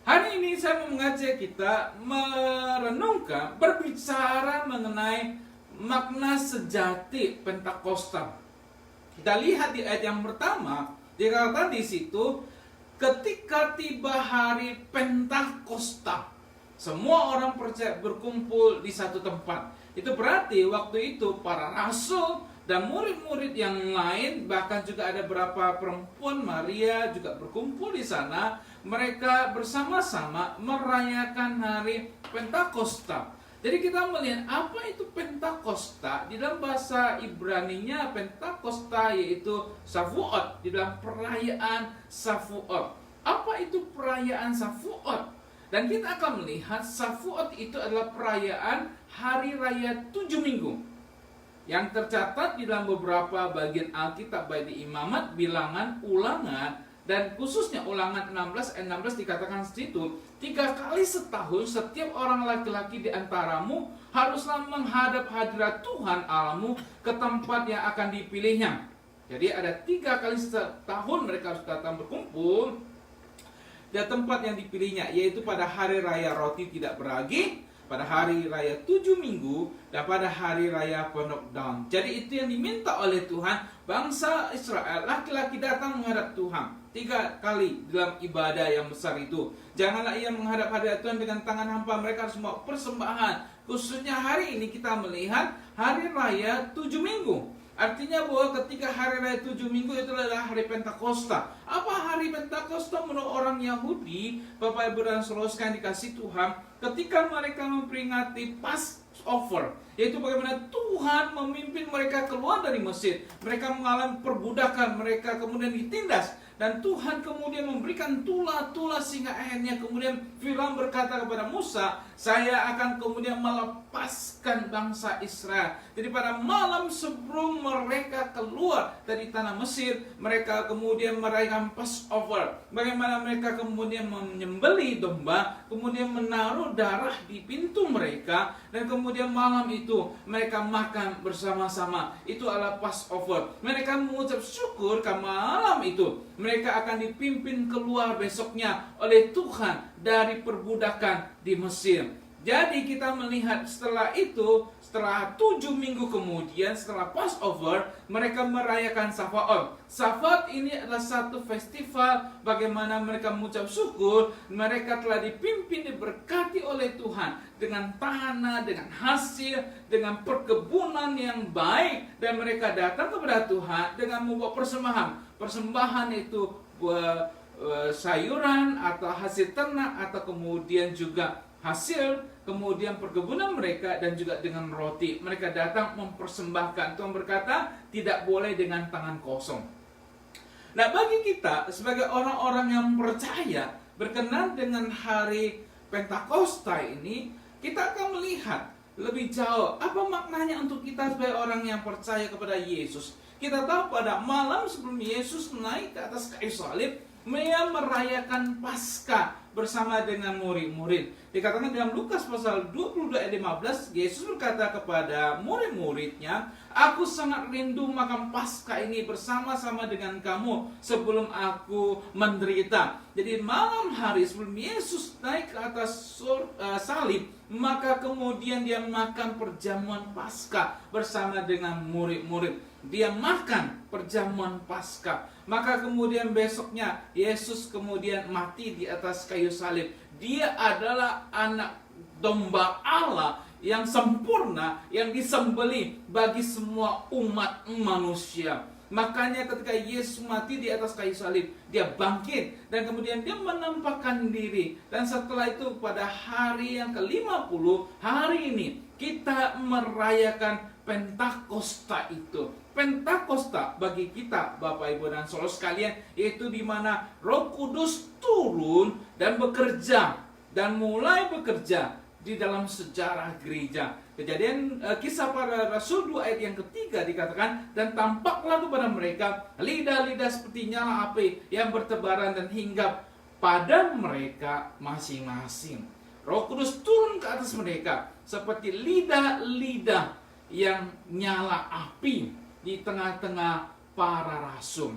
Hari ini saya mau mengajak kita merenungkan, berbicara mengenai makna sejati Pentakosta. Kita lihat di ayat yang pertama, dikatakan di situ, ketika tiba hari Pentakosta, semua orang percaya berkumpul di satu tempat. Itu berarti waktu itu para rasul dan murid-murid yang lain, bahkan juga ada beberapa perempuan, Maria juga berkumpul di sana. Mereka bersama-sama merayakan hari Pentakosta. Jadi kita melihat apa itu Pentakosta. Di dalam bahasa Ibrani-nya Pentakosta yaitu Shavuot, di dalam perayaan Shavuot. Apa itu perayaan Shavuot? Dan kita akan melihat Shavuot itu adalah perayaan hari raya 7 minggu yang tercatat di dalam beberapa bagian Alkitab, baik di Imamat, Bilangan, Ulangan, dan khususnya Ulangan 16 ayat 16 dikatakan situ, 3 kali setahun setiap orang laki-laki di antaramu haruslah menghadap hadirat Tuhan Allahmu ke tempat yang akan dipilihnya. Jadi ada 3 kali setahun mereka harus datang berkumpul di tempat yang dipilihnya, yaitu pada hari raya roti tidak beragi, pada hari raya 7 minggu, dan pada hari raya Penuh Daun. Jadi itu yang diminta oleh Tuhan. Bangsa Israel, laki-laki datang menghadap Tuhan 3 kali dalam ibadah yang besar itu. Janganlah ia menghadap hadirat Tuhan dengan tangan hampa. Mereka harus membawa persembahan. Khususnya hari ini kita melihat hari raya 7 minggu. Artinya bahwa ketika hari raya 7 minggu itu adalah hari Pentakosta. Apa hari Pentakosta menurut orang Yahudi? Bapak Ibu dan saudara sekalian dikasih Tuhan, ketika mereka memperingati Passover, yaitu bagaimana Tuhan memimpin mereka keluar dari Mesir. Mereka mengalami perbudakan, mereka kemudian ditindas, dan Tuhan kemudian memberikan tula-tula sehingga akhirnya kemudian Firaun berkata kepada Musa, saya akan kemudian melepaskan bangsa Israel. Jadi pada malam sebelum mereka keluar dari tanah Mesir, mereka kemudian merayakan Passover. Bagaimana mereka kemudian menyembelih domba, kemudian menaruh darah di pintu mereka, dan kemudian malam itu mereka makan bersama-sama. Itu adalah Passover. Mereka mengucap syukur karena malam itu mereka akan dipimpin keluar besoknya oleh Tuhan dari perbudakan di Mesir. Jadi kita melihat setelah itu, setelah 7 minggu kemudian, setelah Passover, mereka merayakan Shavuot. Shavuot ini adalah satu festival bagaimana mereka mengucap syukur, mereka telah dipimpin, diberkati oleh Tuhan dengan tanah, dengan hasil, dengan perkebunan yang baik, dan mereka datang kepada Tuhan dengan membawa persembahan. Persembahan itu sayuran atau hasil ternak, atau kemudian juga hasil kemudian perkebunan mereka, dan juga dengan roti. Mereka datang mempersembahkan. Tuhan berkata tidak boleh dengan tangan kosong. Nah, bagi kita sebagai orang-orang yang percaya berkenan dengan hari Pentakosta ini, kita akan melihat lebih jauh apa maknanya untuk kita sebagai orang yang percaya kepada Yesus. Kita tahu pada malam sebelum Yesus naik ke atas kayu salib, ia merayakan Paskah bersama dengan murid-murid. Dikatakan dalam Lukas pasal 22 ayat 15, Yesus berkata kepada murid-muridnya, aku sangat rindu makan Paskah ini bersama-sama dengan kamu sebelum aku menderita. Jadi malam hari sebelum Yesus naik ke atas salib, maka kemudian dia makan perjamuan Paskah bersama dengan murid-murid. Dia makan perjamuan Paskah. Maka kemudian besoknya Yesus kemudian mati di atas kayu salib. Dia adalah anak domba Allah yang sempurna, yang disembelih bagi semua umat manusia. Makanya ketika Yesus mati di atas kayu salib, dia bangkit dan kemudian dia menampakkan diri. Dan setelah itu pada hari yang ke-50, hari ini kita merayakan Pentakosta itu. Pentakosta bagi kita, Bapak Ibu dan saudara sekalian, yaitu di mana Roh Kudus turun dan bekerja, dan mulai bekerja di dalam sejarah gereja. Kejadian Kisah Para Rasul 2 ayat yang ketiga dikatakan, dan tampaklah kepada mereka lidah-lidah seperti nyala api yang bertebaran dan hinggap pada mereka masing-masing. Roh Kudus turun ke atas mereka seperti lidah-lidah yang nyala api di tengah-tengah para rasul.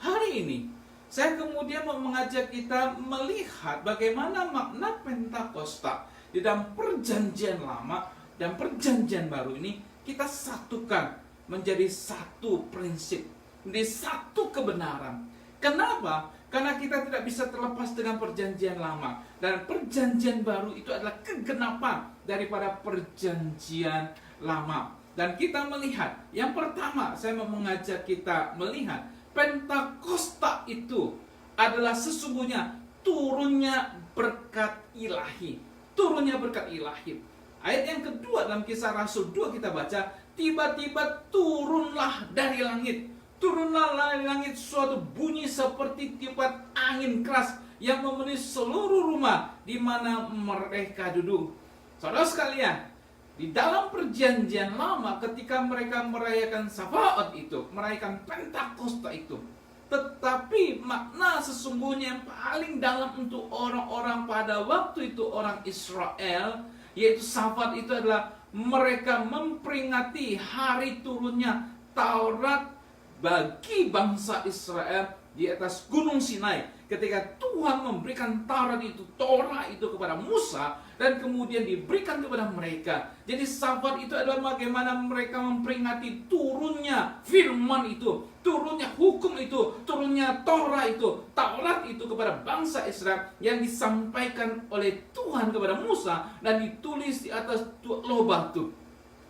Hari ini saya kemudian mau mengajak kita melihat bagaimana makna Pentakosta di dalam Perjanjian Lama dan Perjanjian Baru ini kita satukan menjadi satu prinsip, menjadi satu kebenaran. Kenapa? Karena kita tidak bisa terlepas dengan Perjanjian Lama, dan Perjanjian Baru itu adalah kegenapan daripada Perjanjian Lama. Dan kita melihat, yang pertama saya mau mengajak kita melihat Pentakosta itu adalah sesungguhnya turunnya berkat ilahi. Turunnya berkat ilahi. Ayat yang kedua dalam Kisah Rasul 2 kita baca, tiba-tiba turunlah dari langit. Turunlah dari langit suatu bunyi seperti tiupan angin keras yang memenuhi seluruh rumah di mana mereka duduk. Saudara sekalian, di dalam Perjanjian Lama ketika mereka merayakan Sabaoth itu, merayakan Pentakosta itu, tetapi makna sesungguhnya yang paling dalam untuk orang-orang pada waktu itu, orang Israel, yaitu Sabaoth itu adalah mereka memperingati hari turunnya Taurat bagi bangsa Israel di atas Gunung Sinai, ketika Tuhan memberikan Taurat itu, Torah itu kepada Musa, dan kemudian diberikan kepada mereka. Jadi Sabat itu adalah bagaimana mereka memperingati turunnya firman itu, turunnya hukum itu, turunnya Torah itu, Taurat itu kepada bangsa Israel yang disampaikan oleh Tuhan kepada Musa dan ditulis di atas loh batu.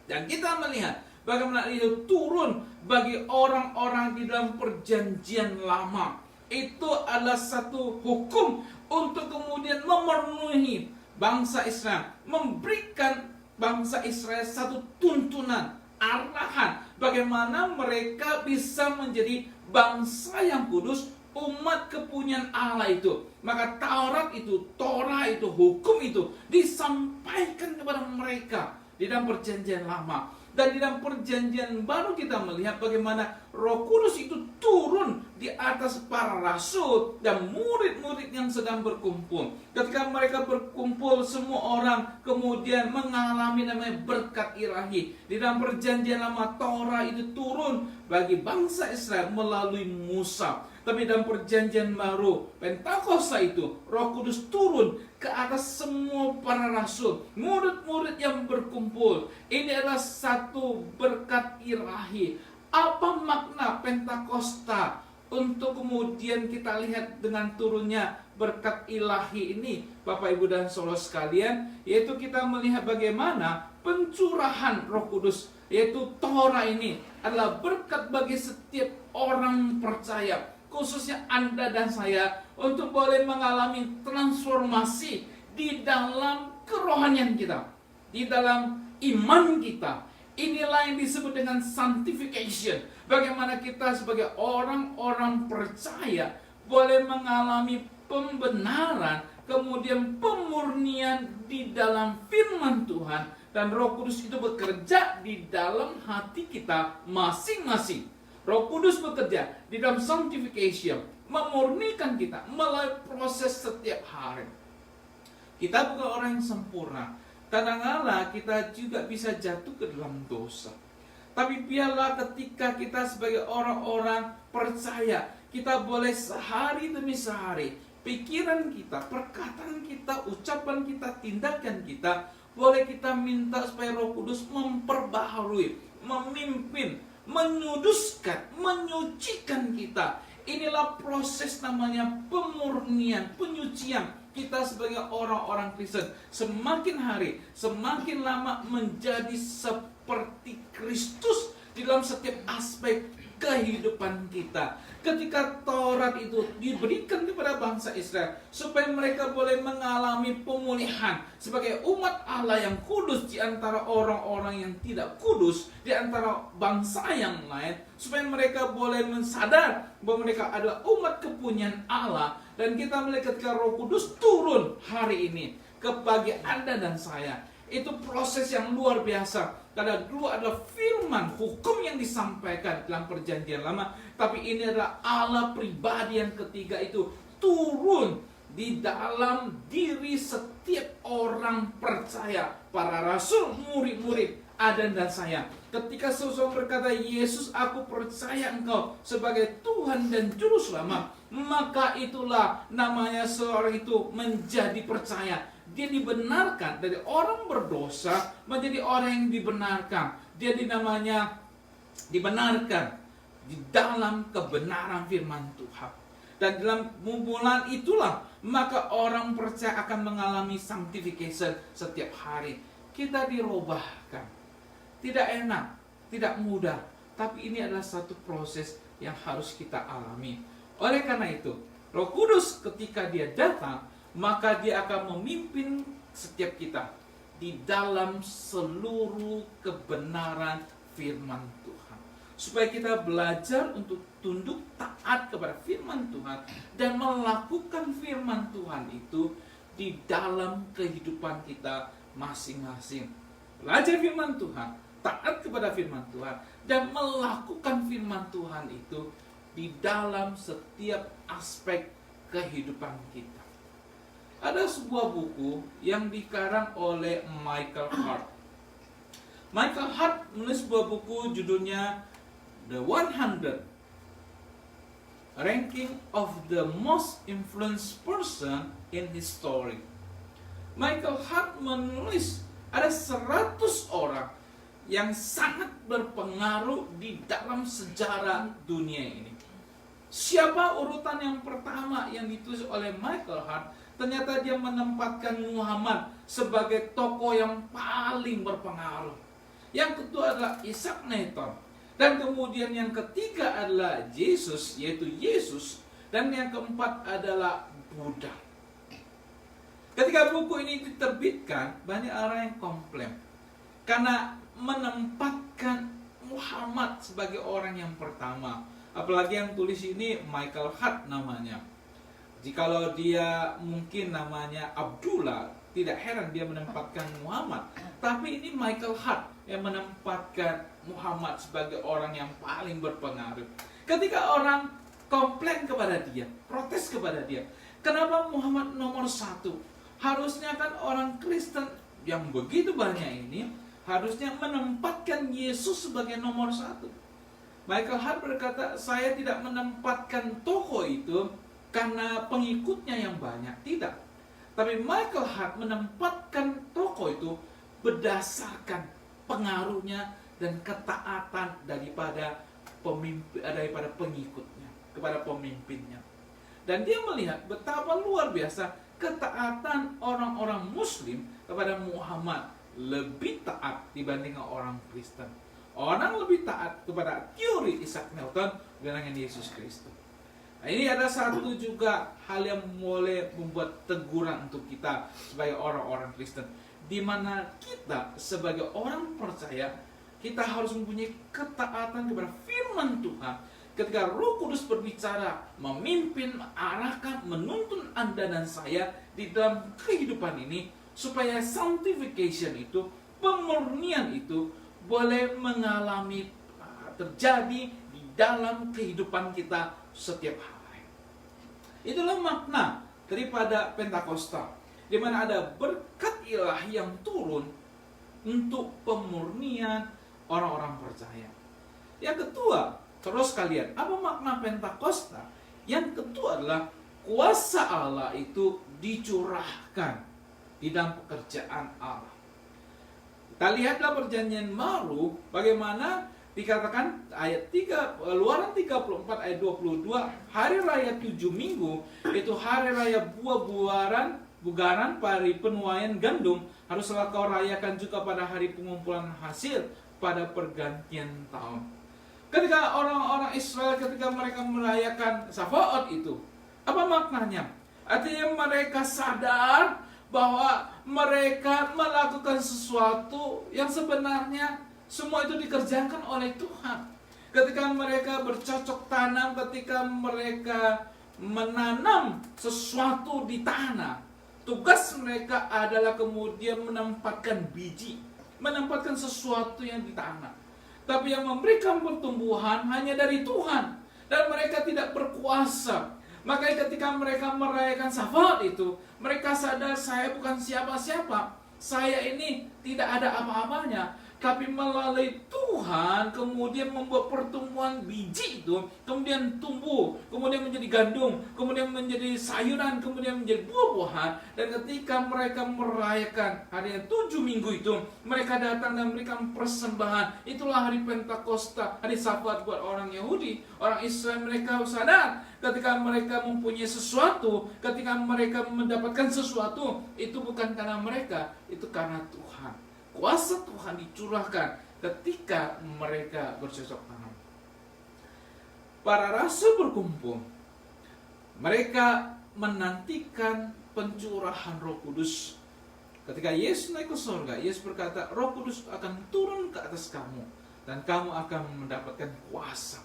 Dan kita melihat bagaimana itu turun bagi orang-orang di dalam Perjanjian Lama. Itu adalah satu hukum untuk kemudian memenuhi bangsa Israel, memberikan bangsa Israel satu tuntunan, arahan bagaimana mereka bisa menjadi bangsa yang kudus, umat kepunyaan Allah itu. Maka Taurat itu, Torah itu, hukum itu disampaikan kepada mereka di dalam Perjanjian Lama. Dan di dalam Perjanjian Baru kita melihat bagaimana Roh Kudus itu turun di atas para rasul dan murid-murid yang sedang berkumpul. Ketika mereka berkumpul, semua orang kemudian mengalami namanya berkat ilahi. Di dalam Perjanjian Lama, Torah itu turun bagi bangsa Israel melalui Musa. Tapi dalam Perjanjian Baru, Pentakosta itu, Roh Kudus turun ke atas semua para rasul, murid-murid yang berkumpul. Ini adalah satu berkat ilahi. Apa makna Pentakosta? Untuk kemudian kita lihat dengan turunnya berkat ilahi ini, Bapak Ibu dan Saudara sekalian, yaitu kita melihat bagaimana pencurahan Roh Kudus, yaitu Torah ini adalah berkat bagi setiap orang percaya, khususnya Anda dan saya, untuk boleh mengalami transformasi di dalam kerohanian kita, di dalam iman kita. Inilah yang disebut dengan sanctification. Bagaimana kita sebagai orang-orang percaya boleh mengalami pembenaran, kemudian pemurnian di dalam firman Tuhan, dan Roh Kudus itu bekerja di dalam hati kita masing-masing. Roh Kudus bekerja di dalam sanctification, memurnikan kita melalui proses setiap hari. Kita bukan orang yang sempurna. Kadang-kala kita juga bisa jatuh ke dalam dosa. Tapi biarlah ketika kita sebagai orang-orang percaya, kita boleh sehari demi sehari, pikiran kita, perkataan kita, ucapan kita, tindakan kita, boleh kita minta supaya Roh Kudus memperbaharui, memimpin, menyuduskan, menyucikan kita. Inilah proses namanya pemurnian, penyucian kita sebagai orang-orang Kristen. Semakin hari, semakin lama menjadi seperti Kristus di dalam setiap aspek kehidupan kita. Ketika Taurat itu diberikan kepada bangsa Israel supaya mereka boleh mengalami pemulihan sebagai umat Allah yang kudus di antara orang-orang yang tidak kudus, di antara bangsa yang lain, supaya mereka boleh mensadar bahwa mereka adalah umat kepunyaan Allah. Dan kita melihat ketika Roh Kudus turun hari ini bagi Anda dan saya, itu proses yang luar biasa. Karena dulu adalah firman, hukum yang disampaikan dalam Perjanjian Lama, tapi ini adalah Allah pribadi yang ketiga itu turun di dalam diri setiap orang percaya, para rasul, murid-murid, Adan dan saya. Ketika seseorang berkata, Yesus, aku percaya Engkau sebagai Tuhan dan Juru Selamat, maka itulah namanya seorang itu menjadi percaya. Dia dibenarkan dari orang berdosa menjadi orang yang dibenarkan. Dia namanya dibenarkan di dalam kebenaran firman Tuhan. Dan dalam bulan itulah maka orang percaya akan mengalami sanctification setiap hari. Kita dirubahkan. Tidak enak, tidak mudah, tapi ini adalah satu proses yang harus kita alami. Oleh karena itu, Roh Kudus ketika dia datang, maka dia akan memimpin setiap kita di dalam seluruh kebenaran firman Tuhan. Supaya kita belajar untuk tunduk taat kepada firman Tuhan dan melakukan firman Tuhan itu di dalam kehidupan kita masing-masing. Belajar firman Tuhan, taat kepada firman Tuhan, dan melakukan firman Tuhan itu di dalam setiap aspek kehidupan kita. Ada sebuah buku yang dikarang oleh Michael Hart. Michael Hart menulis sebuah buku judulnya The 100 Ranking of the Most Influenced Person in History. Michael Hart menulis ada 100 orang yang sangat berpengaruh di dalam sejarah dunia ini. Siapa urutan yang pertama yang ditulis oleh Michael Hart? Ternyata dia menempatkan Muhammad sebagai tokoh yang paling berpengaruh. Yang kedua adalah Isaac Newton. Dan kemudian yang ketiga adalah Yesus, yaitu Yesus. Dan yang keempat adalah Buddha. Ketika buku ini diterbitkan, banyak orang yang komplain. Karena menempatkan Muhammad sebagai orang yang pertama. Apalagi yang tulis ini Michael Hart namanya. Jikalau dia mungkin namanya Abdullah, tidak heran dia menempatkan Muhammad. Tapi ini Michael Hart yang menempatkan Muhammad sebagai orang yang paling berpengaruh. Ketika orang komplain kepada dia, protes kepada dia, kenapa Muhammad nomor 1? Harusnya kan orang Kristen yang begitu banyak ini harusnya menempatkan Yesus sebagai nomor 1. Michael Hart berkata, saya tidak menempatkan tokoh itu karena pengikutnya yang banyak, tidak. Tapi Michael Hart menempatkan tokoh itu berdasarkan pengaruhnya dan ketaatan daripada pengikutnya kepada pemimpinnya. Dan dia melihat betapa luar biasa ketaatan orang-orang Muslim kepada Muhammad lebih taat dibandingkan orang Kristen. Orang lebih taat kepada teori Isaac Newton dibandingkan Yesus Kristus. Nah, ini ada satu juga hal yang boleh membuat teguran untuk kita sebagai orang-orang Kristen, di mana kita sebagai orang percaya kita harus mempunyai ketaatan kepada firman Tuhan. Ketika Roh Kudus berbicara, memimpin, mengarahkan, menuntun Anda dan saya di dalam kehidupan ini, supaya sanctification itu, pemurnian itu boleh mengalami terjadi di dalam kehidupan kita setiap hari. Itulah makna daripada Pentakosta, di mana ada berkat ilahi yang turun untuk pemurnian orang-orang percaya. Yang kedua, terus kalian, apa makna Pentakosta? Yang kedua adalah kuasa Allah itu dicurahkan di dalam pekerjaan Allah. Kita lihatlah perjanjian baru bagaimana dikatakan ayat 3, Luaran 34 ayat 22, hari raya 7 minggu itu hari raya bugaran pari penuaian gandum, haruslah kau rayakan juga pada hari pengumpulan hasil pada pergantian tahun. Ketika orang-orang Israel ketika mereka merayakan Shavuot itu, apa maknanya? Artinya mereka sadar bahwa mereka melakukan sesuatu yang sebenarnya semua itu dikerjakan oleh Tuhan. Ketika mereka bercocok tanam, ketika mereka menanam sesuatu di tanah, tugas mereka adalah kemudian menempatkan biji, menempatkan sesuatu yang di tanah. Tapi yang memberikan pertumbuhan hanya dari Tuhan, dan mereka tidak berkuasa. Makanya ketika mereka merayakan Shavuot itu, mereka sadar saya bukan siapa-siapa. Saya ini tidak ada apa-apanya. Tapi melalui Tuhan kemudian membuat pertumbuhan biji itu kemudian tumbuh, kemudian menjadi gandum, kemudian menjadi sayuran, kemudian menjadi buah-buahan. Dan ketika mereka merayakan hari 7 minggu itu, mereka datang dan memberikan persembahan. Itulah hari Pentakosta, hari Sabat buat orang Yahudi. Orang Israel, mereka sadar ketika mereka mempunyai sesuatu, ketika mereka mendapatkan sesuatu, itu bukan karena mereka, itu karena Tuhan. Kuasa Tuhan dicurahkan ketika mereka bercocok tanam. Para rasul berkumpul. Mereka menantikan pencurahan Roh Kudus. Ketika Yesus naik ke surga, Yesus berkata, Roh Kudus akan turun ke atas kamu dan kamu akan mendapatkan kuasa.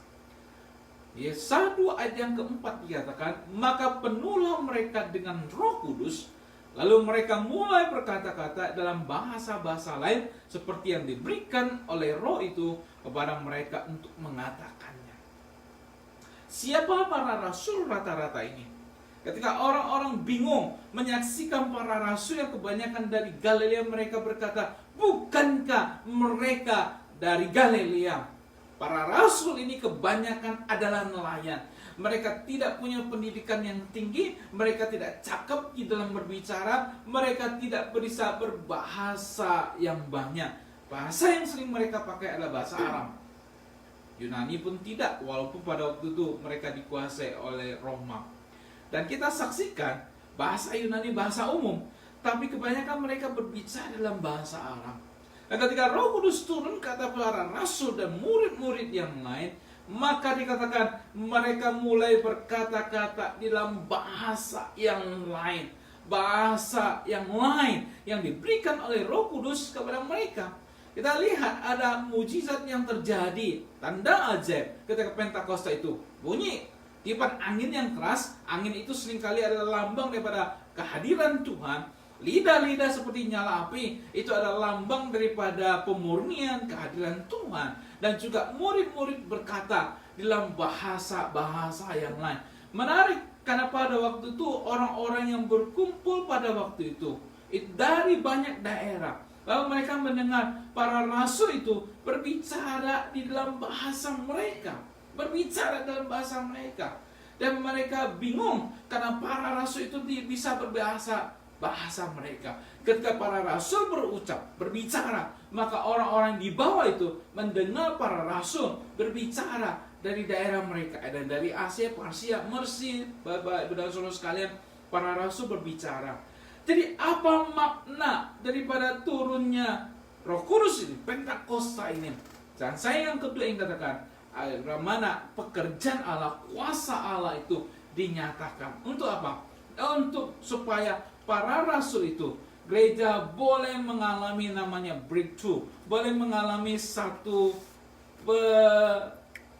Yesaya 2 ayat yang keempat dikatakan, maka penuhlah mereka dengan Roh Kudus. Lalu mereka mulai berkata-kata dalam bahasa-bahasa lain seperti yang diberikan oleh Roh itu kepada mereka untuk mengatakannya. Siapa para rasul rata-rata ini? Ketika orang-orang bingung menyaksikan para rasul yang kebanyakan dari Galilea, mereka berkata, bukankah mereka dari Galilea? Para rasul ini kebanyakan adalah nelayan. Mereka tidak punya pendidikan yang tinggi, mereka tidak cakap di dalam berbicara, mereka tidak bisa berbahasa yang banyak. Bahasa yang sering mereka pakai adalah bahasa Aram. Yunani pun tidak, walaupun pada waktu itu mereka dikuasai oleh Roma. Dan kita saksikan bahasa Yunani bahasa umum, tapi kebanyakan mereka berbicara dalam bahasa Aram. Dan ketika Roh Kudus turun, kata para rasul dan murid-murid yang lain, maka dikatakan mereka mulai berkata-kata di dalam bahasa yang lain. Bahasa yang lain yang diberikan oleh Roh Kudus kepada mereka. Kita lihat ada mujizat yang terjadi, tanda ajaib ketika Pentakosta itu. Bunyi tiupan angin yang keras. Angin itu seringkali adalah lambang daripada kehadiran Tuhan. Lidah-lidah seperti nyala api, itu adalah lambang daripada pemurnian kehadiran Tuhan. Dan juga murid-murid berkata dalam bahasa-bahasa yang lain. Menarik, karena pada waktu itu orang-orang yang berkumpul pada waktu itu dari banyak daerah. Lalu mereka mendengar para rasul itu berbicara di dalam bahasa mereka. Berbicara dalam bahasa mereka. Dan mereka bingung karena para rasul itu bisa bahasa mereka. Ketika para rasul berbicara, maka orang-orang di bawah itu mendengar para rasul berbicara dari daerah mereka, dan dari Asia, Parsia, Mesir, Bapak Ibu dan Saudara sekalian, para rasul berbicara. Jadi apa makna daripada turunnya Roh Kudus ini, Pentakosta ini? Dan saya yang kedua yang katakan, bagaimana pekerjaan Allah, kuasa Allah itu dinyatakan. Untuk apa? Untuk supaya para rasul itu, gereja boleh mengalami namanya breakthrough, boleh mengalami satu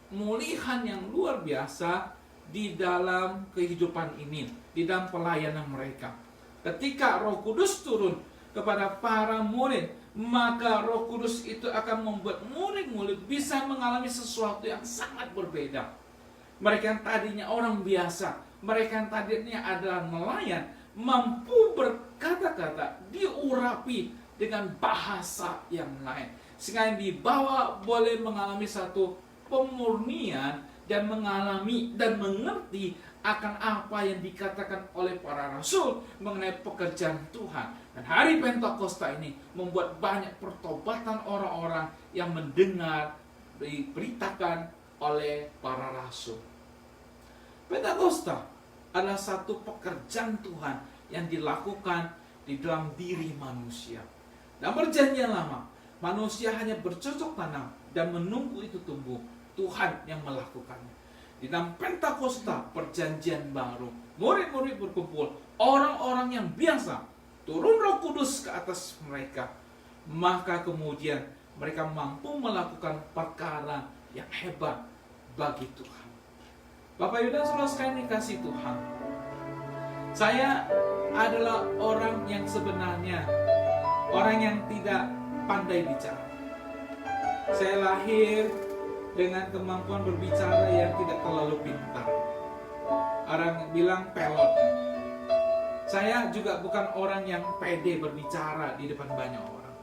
pemulihan yang luar biasa di dalam kehidupan ini, di dalam pelayanan mereka. Ketika Roh Kudus turun kepada para murid, maka Roh Kudus itu akan membuat murid-murid bisa mengalami sesuatu yang sangat berbeda. Mereka yang tadinya orang biasa, mereka yang tadinya adalah nelayan, mampu berkata-kata, diurapi dengan bahasa yang lain, sehingga yang dibawa boleh mengalami satu pemurnian dan mengalami dan mengerti akan apa yang dikatakan oleh para rasul mengenai pekerjaan Tuhan. Dan hari Pentakosta ini membuat banyak pertobatan orang-orang yang mendengar diberitakan oleh para rasul. Pentakosta adalah satu pekerjaan Tuhan yang dilakukan di dalam diri manusia. Dalam Perjanjian Lama, manusia hanya bercocok tanam dan menunggu itu tumbuh. Tuhan yang melakukannya. Di dalam Pentakosta, Perjanjian Baru, murid-murid berkumpul, orang-orang yang biasa, turun Roh Kudus ke atas mereka. Maka kemudian mereka mampu melakukan perkara yang hebat bagi Tuhan. Bapak Ibu dan Saudara sekalian dikasihi Tuhan, saya adalah orang yang sebenarnya orang yang tidak pandai bicara. Saya lahir dengan kemampuan berbicara yang tidak terlalu pintar. Orang bilang pelot. Saya juga bukan orang yang pede berbicara di depan banyak orang.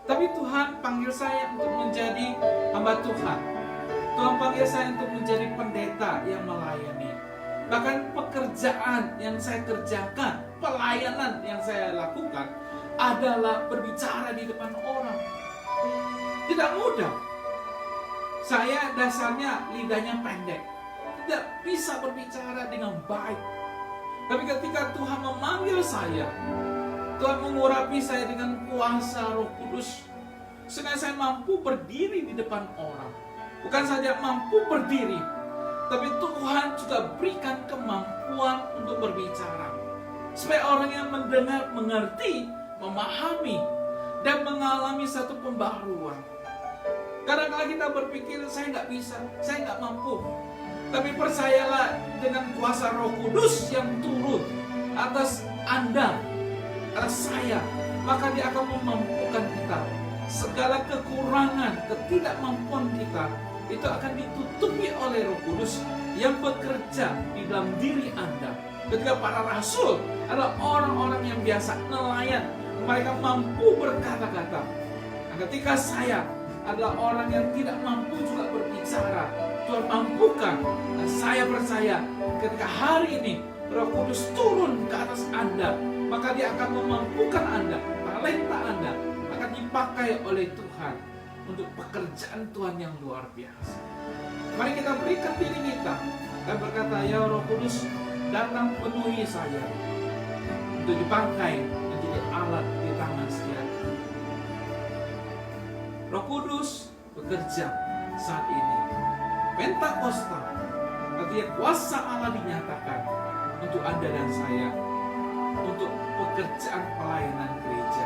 Tapi Tuhan panggil saya untuk menjadi hamba Tuhan. Tuhan panggil saya untuk menjadi pendeta yang melayani. Bahkan pekerjaan yang saya kerjakan, pelayanan yang saya lakukan adalah berbicara di depan orang. Tidak mudah. Saya dasarnya lidahnya pendek, tidak bisa berbicara dengan baik. Tapi ketika Tuhan memanggil saya, Tuhan mengurapi saya dengan kuasa Roh Kudus, sehingga saya mampu berdiri di depan orang. Bukan saja mampu berdiri, tapi Tuhan juga berikan kemampuan untuk berbicara, supaya orang yang mendengar mengerti, memahami, dan mengalami satu pembaruan. Kadang-kadang kita berpikir, saya nggak bisa, saya nggak mampu. Tapi percayalah, dengan kuasa Roh Kudus yang turun atas Anda, atas saya, maka Dia akan memampukan kita. Segala kekurangan, ketidakmampuan kita, itu akan ditutupi oleh Roh Kudus yang bekerja di dalam diri Anda. Ketika para rasul adalah orang-orang yang biasa, nelayan, mereka mampu berkata-kata. Nah, ketika saya adalah orang yang tidak mampu juga berbicara, Tuhan mampukan. Dan saya percaya ketika hari ini Roh Kudus turun ke atas Anda, maka Dia akan memampukan Anda, talenta Anda akan dipakai oleh Tuhan untuk pekerjaan Tuhan yang luar biasa. Mari kita berikan diri kita dan berkata, ya Roh Kudus, datang penuhi saya untuk dipakai menjadi alat di tangan setia. Roh Kudus bekerja saat ini. Pentakosta, artinya kuasa Allah dinyatakan untuk Anda dan saya, untuk pekerjaan pelayanan gereja.